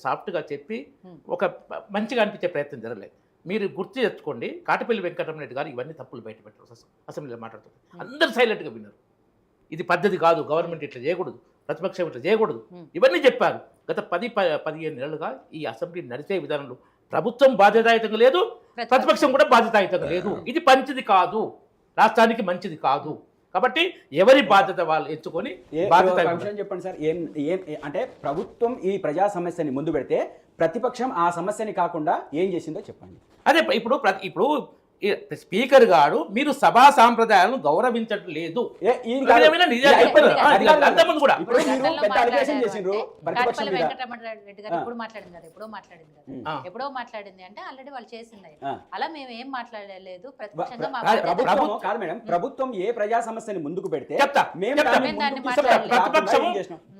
సాఫ్ట్గా చెప్పి ఒక మంచిగా అనిపించే ప్రయత్నం జరగలేదు. మీరు గుర్తు తెచ్చుకోండి, కాటపల్లి వెంకటరమణరెడ్డి గారు ఇవన్నీ తప్పులు బయట పెట్టారు. అసెంబ్లీలో మాట్లాడుతున్నారు, అందరూ సైలెంట్గా విన్నారు. ఇది పద్ధతి కాదు, గవర్నమెంట్ ఇట్లా చేయకూడదు, ప్రతిపక్షం ఇట్లా చేయకూడదు, ఇవన్నీ చెప్పారు. గత 10-15 నెలలుగా ఈ అసెంబ్లీ నడిచే విధానంలో ప్రభుత్వం బాధ్యతాయుతంగా లేదు, ప్రతిపక్షం కూడా బాధ్యతాయుతంగా లేదు. ఇది మంచిది కాదు, రాష్ట్రానికి మంచిది కాదు. కాబట్టి ఎవరి బాధ్యత వాళ్ళు ఎంచుకొని చెప్పండి సార్. ఏం అంటే ప్రభుత్వం ఈ ప్రజా సమస్యని ముందు పెడితే ప్రతిపక్షం ఆ సమస్యని కాకుండా ఏం చేసిందో చెప్పండి. అదే ఇప్పుడు స్పీకర్ గారు మీరు సభా సాంప్రదాయాలను గౌరవించడం లేదు. ఎప్పుడో మాట్లాడింది అంటే ఆల్రెడీ వాళ్ళు చేసింది. అలా మేము ఏం మాట్లాడలేదు. కాదు మేడం, ప్రభుత్వం ఏ ప్రజా సమస్యని ముందుకు పెడితే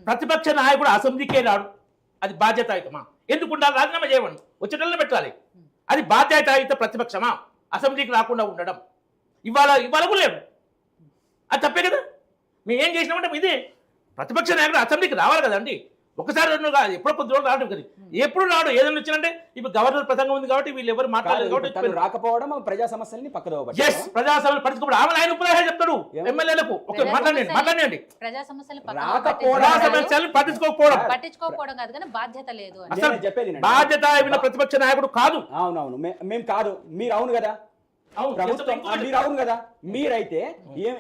ప్రతిపక్ష నాయకుడు అసెంబ్లీకే రాడు, అది బాధ్యతాయుతమా? ఎందుకుంటా రాజీనామా చేయమని వచ్చేటల్లా పెట్టాలి. అది బాధ్యతాయుత ప్రతిపక్షమా? అసెంబ్లీకి రాకుండా ఉండడం ఇవాళ కూడా లేదు, అది తప్పే కదా. మేము ఏం చేసినామంటే ఇదే, ప్రతిపక్ష నాయకుడు అసెంబ్లీకి రావాలి కదండి. ఒకసారి రెండు కాదు, ఎప్పుడో కొద్ది రోజులు రావడం కదా, ఎప్పుడు రాడు. ఏదైనా వచ్చినంటే ఇప్పుడు గవర్నర్ ప్రసంగం ఉంది కాబట్టి వీళ్ళు ఎవరు మాట్లాడలేదు కాబట్టి రాకపోవడం ప్రజా సమస్యల్ని పక్కన ప్రజా సమస్యలు పట్టించుకోవడం. ఆమె ఆయన ఉపదేశాలు చెప్తాడు ఎమ్మెల్యేలకు, ఓకే మాట్లాడండి. ప్రజా సమస్యలు పట్టించుకోకపోవడం కాదు కానీ బాధ్యత లేదు అసలు చెప్పేది. బాధ్యత ప్రతిపక్ష నాయకుడు కాదు. అవునవును, మేము కాదు, మీరు అవును కదా. ప్రభుత్వం మీరు అవును కదా. మీరైతే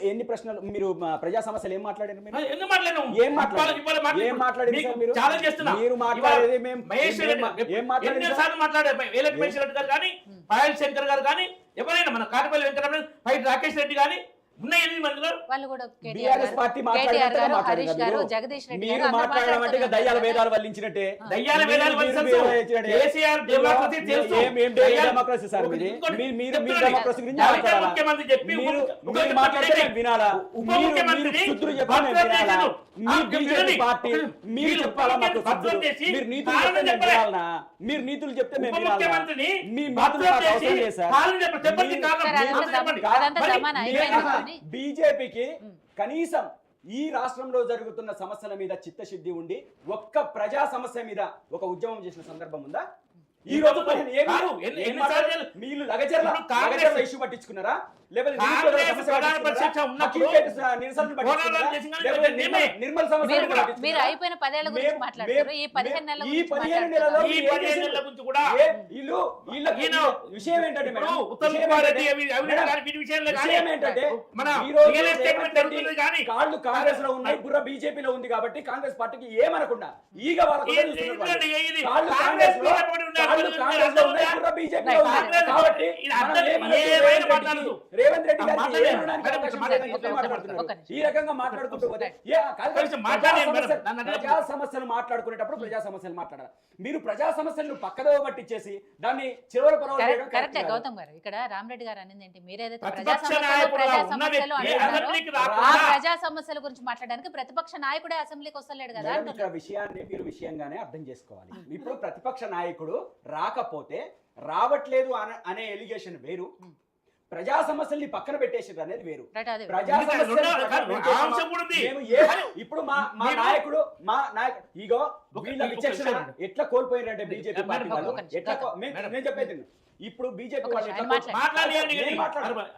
ఎన్ని ప్రశ్నలు మీరు ప్రజా సమస్యలు ఏం మాట్లాడారు? మీరు మాట్లాడేది పాయల్ శంకర్ గారు కానీ ఎవరైనా మన కాటపల్లి వెంకటరమణ, పైడి రాకేష్ రెడ్డి కానీ ఉన్న 8 మందిలో బీఆర్ఎస్ పార్టీ మీరు మాట్లాడడం అంటే దయ్యాల వేదాలు వల్లించినట్టే. దయ్యాల వేదాలు డెమోక్రసీ సార్, డెమోక్రసీ గురించి ముఖ్యమంత్రి చెప్పి వినాలా? పార్టీ మీరు చెప్పాలా? మీరు నీతులు చెప్తే మేము బీజేపీకి కనీసం ఈ రాష్ట్రంలో జరుగుతున్న సమస్యల మీద చిత్తశుద్ధి ఉండి ఒక్క ప్రజా సమస్య మీద ఒక ఉద్యమం చేసిన సందర్భం ఉందా? ఈ రోజు మీరు లగచర్ల ఇష్యూ పట్టించుకున్నారా? మీరు అయిపోయిన 10 ఏళ్ల గురించి మాట్లాడుతున్నారు. ఈ 15 నెలల విషయం ఏంటంటే కాళ్ళు కాంగ్రెస్ లో ఉన్నాయి, బుర్ర బీజేపీలో ఉంది కాబట్టి కాంగ్రెస్ పార్టీకి ఏమనకుండా ఈగ రేవంత్ రెడ్డి ఈ రకంగా మాట్లాడుకుంటూ పోతే ప్రజా సమస్యలు మాట్లాడుకునేటప్పుడు ప్రజా సమస్యలు మాట్లాడాలి. మీరు ప్రజా సమస్యలను పక్కదో పట్టించేసి దాన్ని చివరి కరెక్టే. గౌతమ్ గారు, ఇక్కడ రామరెడ్డి గారు అనేది ఏంటి, మీరేదైతే ప్రజా సమస్యల గురించి మాట్లాడడానికి ప్రతిపక్ష నాయకుడే అసెంబ్లీకి వస్తలేడు కదా. మీరు విషయంగానే అర్థం చేసుకోవాలి. ఇప్పుడు ప్రతిపక్ష నాయకుడు రాకపోతే రావట్లేదు అనే ఎలిగేషన్ వేరు, ప్రజా సమస్యల్ని పక్కన పెట్టేసారు అనేది వేరు. ప్రజా ఇప్పుడు మా నాయకుడు ఇగో వీళ్ళ విచక్షణ ఎట్లా కోల్పోయారంటే బీజేపీ పార్టీ వాళ్ళు ఎట్లా, నేను చెప్పేది ఇప్పుడు బీజేపీ వాళ్ళు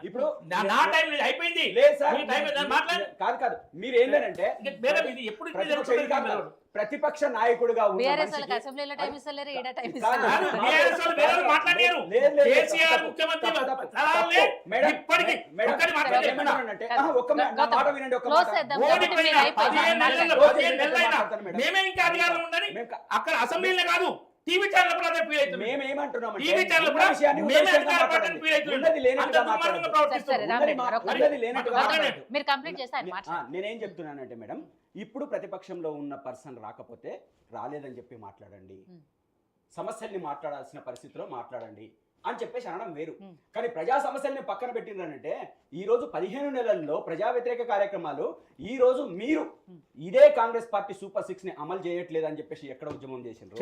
ఇప్పుడు కాదు మీరు ఏంటంటే ప్రతిపక్ష నాయకుడుగా అక్కడ అసెంబ్లీలో కాదు టీవీ ఛానల్ కూడా ఫీల్ అవుతుంది. మేమేమంటున్నాం టీవీ ఛానల్ కూడా నేనేం చెప్తున్నానంటే మేడం, ఇప్పుడు ప్రతిపక్షంలో ఉన్న పర్సన్ రాకపోతే రాలేదని చెప్పి మాట్లాడండి, సమస్యల్ని మాట్లాడాల్సిన పరిస్థితిలో మాట్లాడండి అని చెప్పేసి అనడం వేరు. కానీ ప్రజా సమస్యల్ని పక్కన పెట్టిండ్రంటే ఈ రోజు 15 నెలల్లో ప్రజా వ్యతిరేక కార్యక్రమాలు, ఈ రోజు మీరు ఇదే కాంగ్రెస్ పార్టీ సూపర్ 6 ని అమలు చేయట్లేదు అని చెప్పేసి ఎక్కడ ఉద్యమం చేసిండ్రు?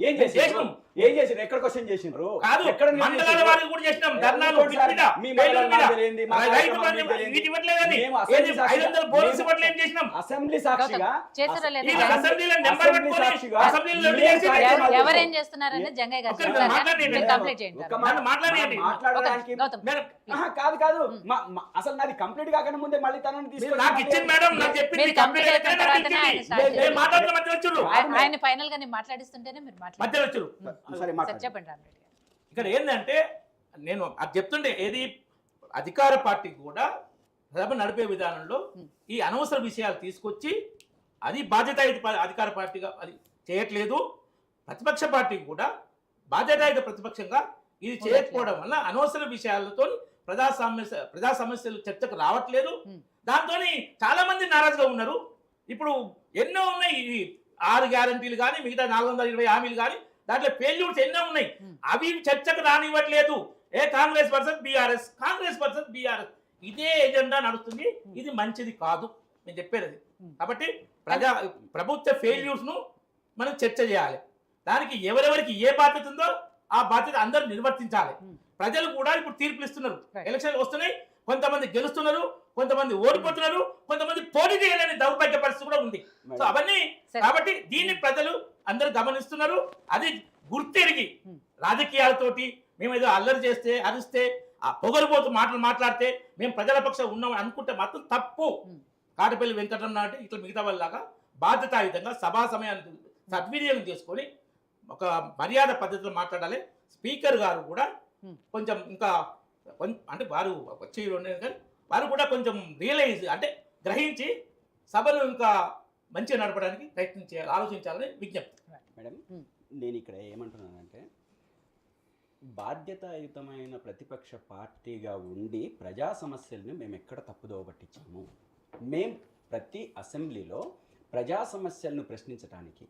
ఏం చేసాం? ఏం చేసిండ్రు? ఎక్కడ క్వశ్చన్ చేసిండ్రు? కాదు, ఎక్కడ మండలాల వారికి కూడా చేసినాం ధర్నాలు, మీ మండలం నాకు తెలియంది, మా రైతు కార్యక్రమం బంధు మీకు తెలియంది. వీటి ఇవ్వట్లేదని మేము అసెంబ్లీ 500 బోనస్ ఇవ్వట్లేదు ఏం చేసినాం? అసెంబ్లీ సాక్షిగా చేసారా లేదా? ఈ అసెంబ్లీలో నెంబర్ అసెంబ్లీ పెట్టుకొని సాక్షిగా అసెంబ్లీలో లొల్లి ఏ చేసి కార్యక్రమాలు ఎవరేం చేస్తున్నారని జంగయ్య గారు ఒక్క నిమిషం చెప్తారా? మాట్లాడండి. మీరు కంప్లీట్ చేయండి. ఒక్క మాట మాట్లాడండి. మాట్లాడడానికి గౌతమ్, మేడం, కాదు కాదు అసలు నాది కంప్లీట్ కాకుండా ముందే మళ్ళీ తనని మీరు నాకు ఇచ్చింది మేడం, నాకు చెప్పింది మీరు కంప్లీట్ అయిపోయిన తర్వాతనే ఆయన స్టార్ట్ నేను చేయండి. మాట్లాడుతున్న మధ్యలో వచ్చురు, ఆయన ఫైనల్ గా నేను మాట్లాడిస్తుంటేనే మీరు మధ్యలో మాట్లాడారు. వచ్చురు. సరే సరే మాట్లాడు. చెప్పండి రామరెడ్డి గారు. ఇక్కడ ఏంటంటే నేను అది చెప్తుంటే ఏది అధికార పార్టీకి కూడా సభ నడిపే విధానంలో ఈ అనవసర విషయాలు తీసుకొచ్చి అది బాధ్యతాయుత అధికార పార్టీగా అది చేయట్లేదు. ప్రతిపక్ష పార్టీకి కూడా బాధ్యతాయుత ప్రతిపక్షంగా ఇది చేయకపోవడం వల్ల అనవసర విషయాలతో ప్రజా సమస్యలు చర్చకు రావట్లేదు. దాంతో చాలా మంది నారాజుగా ఉన్నారు. ఇప్పుడు ఎన్నో ఉన్నాయి, ఈ 6 గ్యారంటీలు కానీ మిగతా 420 హామీలు కానీ దాంట్లో ఫెయిల్యూర్స్ ఎన్నో ఉన్నాయి. అవి చర్చకు రానివ్వట్లేదు. కాంగ్రెస్ వర్సెస్ బీఆర్ఎస్, కాంగ్రెస్ వర్సెస్ బీఆర్ఎస్, ఇదే ఎజెండా నడుస్తుంది. ఇది మంచిది కాదు నేను చెప్పేది అది. కాబట్టి ప్రభుత్వ ఫెయిల్యూర్స్ ను మనం చర్చ చేయాలి. దానికి ఎవరెవరికి ఏ బాధ్యత ఉందో ఆ బాధ్యత అందరూ నిర్వర్తించాలి. ప్రజలు కూడా ఇప్పుడు తీర్పులు ఇస్తున్నారు. ఎలక్షన్లు వస్తున్నాయి, కొంతమంది గెలుస్తున్నారు, కొంతమంది ఓడిపోతున్నారు, కొంతమంది పోటీ చేయలేని దౌర్భాగ్య పరిస్థితి కూడా ఉంది. సో అవన్నీ కాబట్టి దీన్ని ప్రజలు అందరూ గమనిస్తున్నారు. అది గుర్తెరిగి రాజకీయాలతోటి మేము ఏదో అల్లరి చేస్తే అరిస్తే ఆ పొగరుపోతూ మాట్లాడితే మేము ప్రజల పక్షం ఉన్నామని అనుకుంటే మాత్రం తప్పు. కాటపల్లి వెంకటరమణ అంటే ఇట్లా మిగతా వాళ్ళలాగా బాధ్యతాయుతంగా సభా సమయాన్ని సద్వినియోగం చేసుకొని ఒక మర్యాద పద్ధతిలో మాట్లాడాలి. స్పీకర్ గారు కూడా కొంచెం ఇంకా అంటే వారు వచ్చి కానీ వారు కూడా కొంచెం రియలైజ్ అంటే గ్రహించి సభను ఇంకా మంచిగా నడపడానికి ఆలోచించాలని విజ్ఞప్తి. మేడం, నేను ఇక్కడ ఏమంటున్నానంటే బాధ్యతాయుతమైన ప్రతిపక్ష పార్టీగా ఉండి ప్రజా సమస్యలను మేము ఎక్కడ తప్పుదోవ పట్టించాము? మేము ప్రతి అసెంబ్లీలో ప్రజా సమస్యలను ప్రశ్నించడానికి,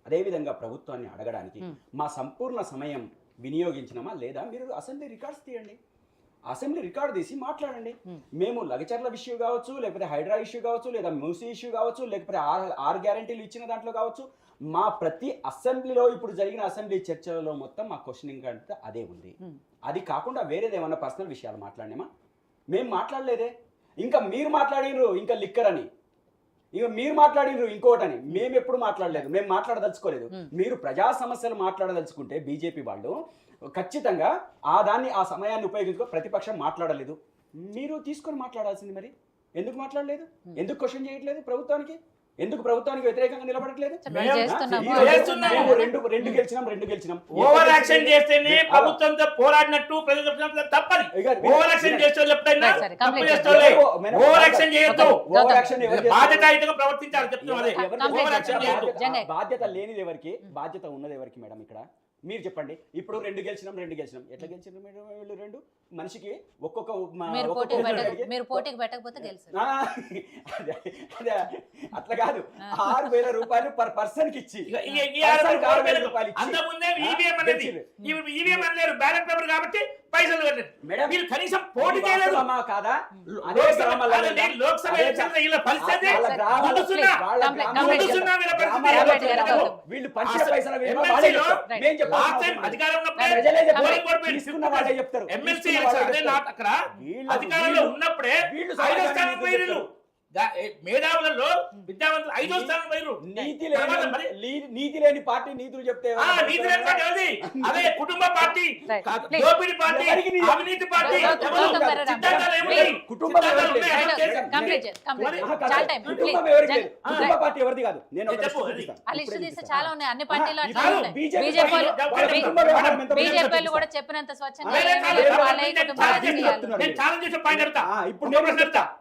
అదేవిధంగా ప్రభుత్వాన్ని అడగడానికి మా సంపూర్ణ సమయం వినియోగించినామా లేదా? మీరు అసెంబ్లీ రికార్డ్స్ తీయండి, అసెంబ్లీ రికార్డు తీసి మాట్లాడండి. మేము లగచర్ల ఇష్యూ కావచ్చు, లేకపోతే హైడ్రా ఇష్యూ కావచ్చు, లేదా మూసీ ఇష్యూ కావచ్చు, లేకపోతే 6 గ్యారంటీలు ఇచ్చిన దాంట్లో కావచ్చు, మా ప్రతి అసెంబ్లీలో ఇప్పుడు జరిగిన అసెంబ్లీ చర్చలలో మొత్తం మా క్వశ్చనింగ్ అంటే అదే ఉంది. అది కాకుండా వేరేది ఏమన్నా పర్సనల్ విషయాలు మాట్లాడినామా? మేము మాట్లాడలేదే. ఇంకా మీరు మాట్లాడినరు ఇంకా లిక్కర్ అని, ఇక మీరు మాట్లాడినరు ఇంకోటని. మేము ఎప్పుడు మాట్లాడలేదు, మేము మాట్లాడదలుచుకోలేదు. మీరు ప్రజా సమస్యలు మాట్లాడదలుచుకుంటే బీజేపీ వాళ్ళు ఖచ్చితంగా ఆ సమయాన్ని ఉపయోగించుకో. ప్రతిపక్షం మాట్లాడలేదు, మీరు తీసుకొని మాట్లాడాల్సింది. మరి ఎందుకు మాట్లాడలేదు? ఎందుకు క్వశ్చన్ చేయట్లేదు ప్రభుత్వానికి? ఎందుకు ప్రభుత్వానికి వ్యతిరేకంగా నిలబడట్లేదు? రెండు గెలిచినాం. ఓవర్ యాక్షన్ చేస్తేనే ప్రభుత్వంతో పోరాడినట్టు ప్రజలు తప్పని. ఓవర్ యాక్షన్ చేస్తే ఓవర్ యాక్షన్ చేయొద్దు, బాధ్యతాయుతంగా ప్రవర్తించాలి చెప్తున్నది. ఓవర్ యాక్షన్ చేయొద్దు. బాధ్యత లేనిది ఎవరికి, బాధ్యత ఉన్నది ఎవరికి మేడం? ఇక్కడ మీరు చెప్పండి. ఇప్పుడు 2 గెలిచినాం. ఎట్లా గెలిచినారు మేడం? వీళ్ళు 2 మనిషికి ఒక్కొక్క మీరు పోటీకి పెట్టకపోతే గెలిచారు. అట్లా కాదు, 6,000 రూపాయలు పర్ పర్సన్ కి ఇచ్చి అంతకుముందే ఈవీఎం అనేది ఈవీఎం అనలేరు, బ్యాలెట్ పేపర్ కాబట్టి పైసలు మేడం. మీరు కనీసం పోటీ చేయలేదు కాదా? లోక్సభ ఎలక్షన్ వీళ్ళ పరిస్థితి వీళ్ళు పంచిన పైసలు అధికారం చెప్తారు. ఎమ్మెల్సీ అక్కడ అధికారంలో ఉన్నప్పుడే 5వ స్థానం పోయిరు. మేధావులలో విద్యావంతులు 5వ స్థానం పోయిరు. నీతి లేని పార్టీ నీతులు చెప్తే నీతి లేని పార్టీ అది. అదే కుటుంబ పార్టీ, దోపిడీ పార్టీ, అవినీతి పార్టీ. కుటుంబం పార్టీ ఎవరిది కాదు. నేను చాలా ఉన్నాయి అన్ని పార్టీలు. బీజేపీ కూడా చెప్పినంత స్వచ్ఛంగా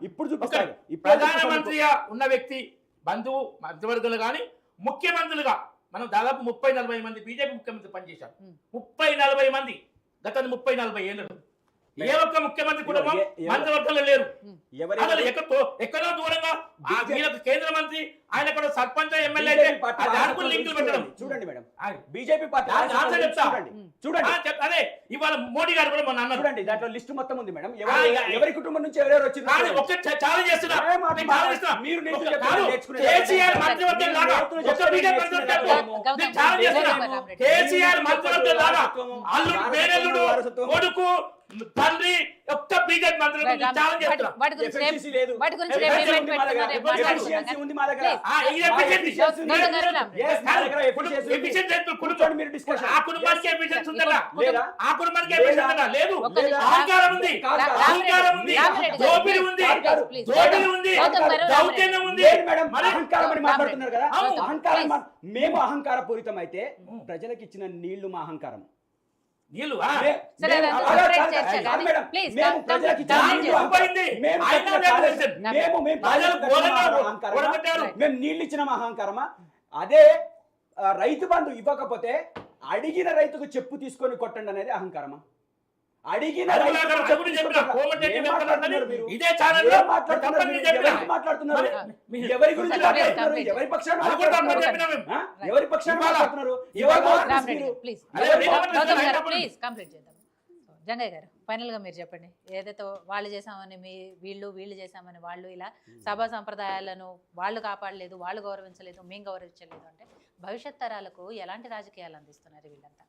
ఇప్పుడు చూపిస్తాను. ప్రధానమంత్రిగా ఉన్న వ్యక్తి, బంధువు, మధ్యవర్గులు కానీ ముఖ్యమంత్రులుగా మనం దాదాపు 30-40 మంది బీజేపీ ముఖ్యమంత్రి పనిచేశారు. 30-40 మంది గత 30-40 ఏళ్ళు. ఏ ఒక్క ముఖ్యమంత్రి కుటుంబం మంత్రివర్గంలో లేరు. ఎక్కడో దూరంగా కేంద్ర మంత్రి ఆయన కూడా సర్పంచ్ ఎమ్మెల్యే అయితే బీజేపీ పార్టీ ఆ దానికి వారసత్వం లింకులు గురించి పెట్టడం. చూడండి మేడం, ఆ, బీజేపీ పార్టీ దాని వారసత్వం ఆన్సర్ గురించి చెప్తా. చూడండి అదే ఇవాళ మోడీ గారు కూడా మొన్న అన్నారు. చూడండి దాంట్లో లిస్ట్ మొత్తం ఉంది మేడం, ఇక- ఎవరి కుటుంబం నుంచి ఎవరెవరు వచ్చింది కానీ ఒక్క ఛాలెంజ్ చేస్తున్నా, ఏ మాట నేను ఛాలెంజ్ చేస్తున్నా. మీరు నేను ఒక్క- చెప్పేది కాదు, నేర్చుకునే కేసీఆర్ వాళ్ళు మంత్రివర్గం మీరు లాగా నేర్చుకునే ఒక్క చెప్పేది బీజేపీ నేర్చుకునే మంత్రివర్గం వాళ్ళు. గౌతమ్, నేను ఛాలెంజ్ చేస్తున్నా. రామరెడ్డి. కేసీఆర్ మంత్రివర్గం లాగా అల్లుడు వారసత్వం, పేరెల్లుడు వారసత్వం. కొడుకు తండ్రి ఒక్క బీజేపీ మంత్రివర్గం నేను ఛాలెంజ్ చేస్తున్నా. వాటి గురించి రేపు- FFCC లేదు. వాటి గురించి FFCC రేపు ఉంది event మా దగ్గర. పెట్టుకున్నాం, రేపు FFCC మాట్లాడుకుందాం Efficiency కానీ. ఉంది మా దగ్గర. Please. ఈ efficiency. గౌతమ్ గారు రామరెడ్డి. Yes, మా దగ్గర efficiency ఉంది. Efficiency లేదు. కూర్చోండి మీరు discussion. ఆ కుటుంబానికి ఎఫిషియన్సీ ఉందట. లేదా? ఆ కుటుంబానికి ఎఫిషియన్సీ ఉందట. లేదు. ఒక్క నిమిషం. అహంకారం ఉంది. కాదు, కాదు. అహంకారం ఉంది. రామరెడ్డి గారు, దోపిడీ please, ఉంది. please, please. దోపిడీ ఉంది. గౌతమ్ గారు, దౌర్జన్యం ఉంది. లేదు మేడం, మరి అహంకారం అని మాట్లాడుతున్నారు కదా, అవును. అహంకారం Please. మేము అహంకార పూరితం అయితే ప్రజలకు ఇచ్చిన నీళ్లు మా అహంకారం. నీళ్ళు సరే, అదంతా separate చర్చ కానీ, please, మేము ప్రజలకు ఇచ్చిన come నీళ్లు to- అహంకారం. మేము అయినా కట్టిన లేదు కాలేజ్- సార్. మేము ప్రజలు గోలన్నారు, అహంకారమా? గొడవపెట్టారు. మేము నీళ్లు ఇచ్చిన అహంకారమా? అదే రైతు బంధు ఇవ్వకపోతే అడిగిన రైతుకు చెప్పు తీసుకొని కొట్టండి అనేది అహంకారమా? అడిగిన అడుగులా రైతుకు గారు చెప్పు చెప్పుడు తీసుకొని చెప్పిన. కొట్టండి. కోమటిరెడ్డి ఏం వెంకటరమణ మాట్లాడుతున్నారు మీరు? ఇదే ఛానల్లో ఏం మాట్లాడుతున్నారు తప్పని మీరు? చెప్పిన. ఎవరికి మాట్లాడుతున్నారు? మరి ఎవరి గురించి సరే, మాట్లాడుతున్నారు? complete. ఎవరి పక్షాన అది కూడా తప్పని మాట్లాడుతున్నారు? చెప్పినా మేము. ఆ? ఎవరి పక్షాన ఇవాళ- మాట్లాడుతున్నారు? ఇవాళ ఎవరు మాట్లాడుతున్నారు రామరెడ్డి మీరు? గారు, ప్లీజ్. అదే గౌతమ్ గారు, రేవంత్ ప్లీజ్ కంప్లీట్ చేద్దాం. జంగయ్య గారు, ఫైనల్ గా మీరు చెప్పండి. ఏదైతే వాళ్ళు చేసామని వీళ్ళు చేసామని వాళ్ళు ఇలా సభా సంప్రదాయాలను వాళ్ళు కాపాడలేదు, వాళ్ళు గౌరవించలేదు, మేము గౌరవించలేదు అంటే భవిష్యత్ తరాలకు ఎలాంటి రాజకీయాలు అందిస్తున్నారు వీళ్ళంతా?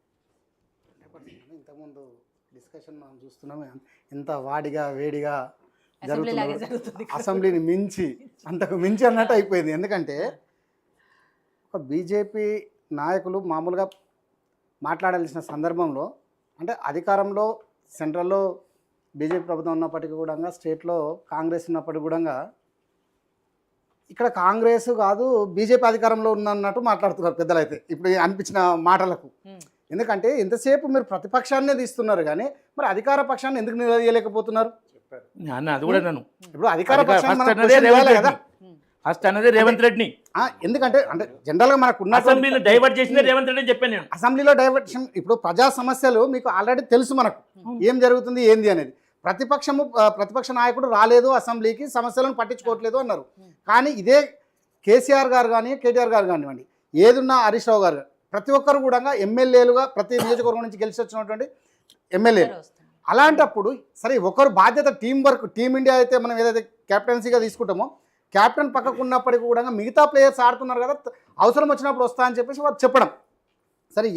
ఇంతకుముందు డిస్కషన్ మనం చూస్తున్నాం, ఎంత వాడిగా వేడిగా అసెంబ్లీ లాగే జరుగుతుంది. జరుగుతుంది. అసెంబ్లీని మించి అంతకు మించి అన్నట్టు అయిపోయింది. ఎందుకంటే ఒక బీజేపీ నాయకులు మామూలుగా మాట్లాడాల్సిన సందర్భంలో, అంటే అధికారంలో సెంట్రల్లో బీజేపీ ప్రభుత్వం ఉన్నప్పటికీ కూడా, స్టేట్లో కాంగ్రెస్ ఉన్నప్పటికీ కూడా ఇక్కడ కాంగ్రెస్ కాదు బీజేపీ అధికారంలో ఉన్నట్టు మాట్లాడుతున్నారు పెద్దలైతే ఇప్పుడు అనిపించిన మాటలకు. ఎందుకంటే ఎంతసేపు మీరు ప్రతిపక్షాన్నే తీస్తున్నారు కానీ మరి అధికార పక్షాన్ని ఎందుకు నిలదీయలేకపోతున్నారు? అన్న అది కూడా నన్ను ఇప్పుడు అధికార పక్షాన్ని మనం ఫస్ట్ అన్నదే question రేవంత్ చేయాలి కదా. రెడ్డి. ఫస్ట్ అన్నదే రేవంత్ రెడ్డిని. ఎందుకంటే అంటే జనరల్గా మనకు ఉన్న అసెంబ్లీని డైవర్ట్ చేసిందే రేవంత్ రెడ్డి అని చెప్పాను నేను. అసెంబ్లీలో డైవర్షన్, ఇప్పుడు ప్రజా సమస్యలు మీకు ఆల్రెడీ తెలుసు, మనకు ఏం జరుగుతుంది ఏంది అనేది. ప్రతిపక్ష నాయకుడు రాలేదు అసెంబ్లీకి, సమస్యలను పట్టించుకోవట్లేదు అన్నారు. కానీ ఇదే కేసీఆర్ గారు కానీ కేటీఆర్ గారు కానివ్వండి, ఏదున్నా హరీష్ రావు గారు, ప్రతి ఒక్కరు కూడా ఎమ్మెల్యేలుగా ప్రతి నియోజకవర్గం నుంచి గెలిచి వచ్చినటువంటి ఎమ్మెల్యేలు. అలాంటప్పుడు సరే ఒకరు బాధ్యత టీం వర్క్, టీమిండియా అయితే మనం ఏదైతే కెప్టెన్సీగా తీసుకుంటామో, కెప్టెన్ పక్కకు ఉన్నప్పటికీ కూడా మిగతా ప్లేయర్స్ ఆడుతున్నారు కదా, అవసరం వచ్చినప్పుడు వస్తా అని చెప్పేసి వారు చెప్పడం. సరే